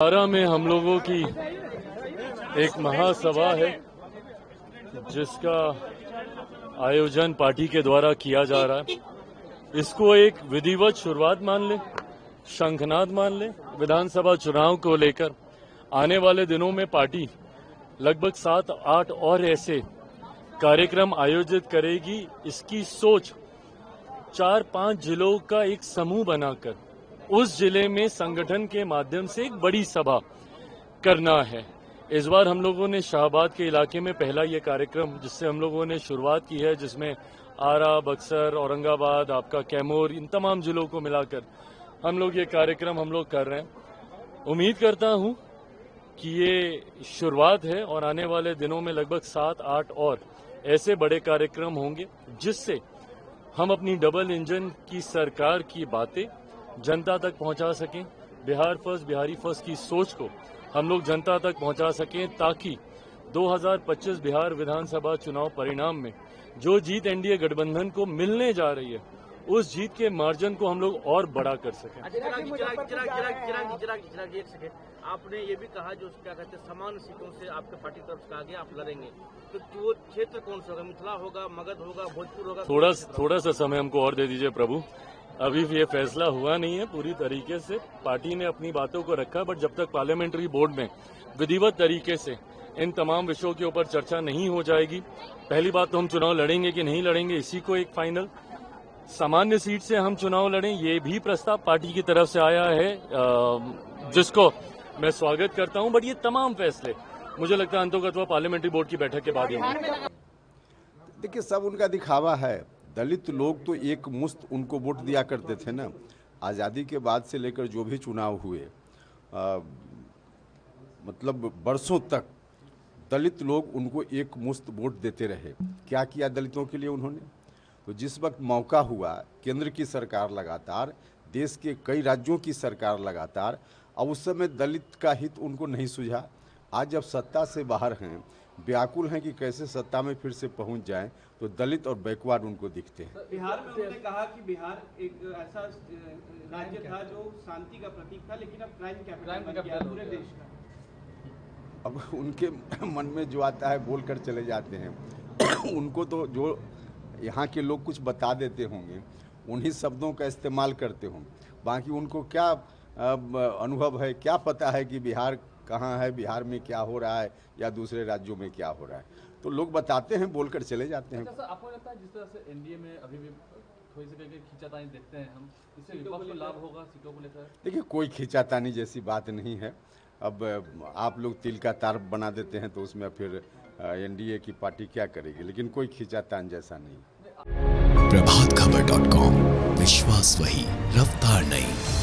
आरा में हम लोगों की एक महासभा है जिसका आयोजन पार्टी के द्वारा किया जा रहा है। इसको एक विधिवत शुरुआत मान लें, शंखनाद मान लें। विधानसभा चुनाव को लेकर आने वाले दिनों में पार्टी लगभग 7-8 और ऐसे कार्यक्रम आयोजित करेगी। इसकी सोच 4-5 जिलों का एक समूह बनाकर उस जिले में संगठन के माध्यम से एक बड़ी सभा करना है। इस बार हम लोगों ने शाहबाद के इलाके में पहला ये कार्यक्रम जिससे हम लोगों ने शुरुआत की है, जिसमें आरा, बक्सर, औरंगाबाद, आपका कैमूर, इन तमाम जिलों को मिलाकर हम लोग ये कार्यक्रम कर रहे हैं। उम्मीद करता हूं कि ये शुरुआत है और आने वाले दिनों में लगभग 7-8 और ऐसे बड़े कार्यक्रम होंगे जिससे हम अपनी डबल इंजन की सरकार की बातें जनता तक पहुंचा सकें। बिहार फर्स्ट, बिहारी फर्स्ट की सोच को हम लोग जनता तक पहुंचा सकें, ताकि 2025 बिहार विधानसभा चुनाव परिणाम में जो जीत एनडीए गठबंधन को मिलने जा रही है, उस जीत के मार्जिन को हम लोग और बड़ा कर सकें। आपने ये भी कहा जो क्या कहते हैं समान सीटों से आपके पार्टी तरफ से आगे आप लड़ेंगे, तो वो क्षेत्र कौन सा होगा? मिथिला होगा, मगध होगा, भोजपुर होगा? थोड़ा सा समय हमको और दे दीजिए प्रभु। अभी भी ये फैसला हुआ नहीं है पूरी तरीके से। पार्टी ने अपनी बातों को रखा, बट जब तक पार्लियामेंट्री बोर्ड में विधिवत तरीके से इन तमाम विषयों के ऊपर चर्चा नहीं हो जाएगी, पहली बात तो हम चुनाव लड़ेंगे कि नहीं लड़ेंगे इसी को एक फाइनल, सामान्य सीट से हम चुनाव लड़ें, ये भी प्रस्ताव पार्टी की तरफ से आया है, जिसको मैं स्वागत करता हूं। बट ये तमाम फैसले मुझे लगता है अंतोगत्वा पार्लियामेंट्री बोर्ड की बैठक के बाद ही होंगे। देखिए, सब उनका दिखावा है। दलित लोग तो एक मुश्त उनको वोट दिया करते थे ना। आज़ादी के बाद से लेकर जो भी चुनाव हुए, मतलब बरसों तक दलित लोग उनको एक मुश्त वोट देते रहे। क्या किया दलितों के लिए उन्होंने? तो जिस वक्त मौका हुआ, केंद्र की सरकार लगातार, देश के कई राज्यों की सरकार लगातार, अब उस समय दलित का हित उनको नहीं सूझा। आज जब सत्ता से बाहर हैं, व्याकुल हैं कि कैसे सत्ता में फिर से पहुंच जाएं, तो दलित और बैकवर्ड उनको दिखते हैं। बिहार में उन्होंने कहा कि बिहार एक ऐसा राज्य था जो शांति का प्रतीक था, लेकिन अब क्राइम कैपिटल बन गया पूरे देश का। अब उनके मन में जो आता है बोल कर चले जाते हैं। उनको तो जो यहाँ के लोग कुछ बता देते होंगे, उन्हीं शब्दों का इस्तेमाल करते होंगे। बाकी उनको क्या अनुभव है, क्या पता है कि बिहार कहाँ है, बिहार में क्या हो रहा है या दूसरे राज्यों में क्या हो रहा है। तो लोग बताते हैं, बोलकर चले जाते हैं। अच्छा, आपको लगता है जिस तरह से एनडीए में अभी भी थोड़ी सी करके खींचातानी देखते हैं हम, इससे विपक्ष को लाभ होगा सीटों को लेकर? देखिए, कोई खींचातानी जैसी बात नहीं है। अब आप लोग तिल का तार बना देते हैं तो उसमें फिर एनडीए की पार्टी क्या करेगी, लेकिन कोई खींचातान जैसा नहीं। प्रभातखबर.com, विश्वास वही, रफ्तार नहीं।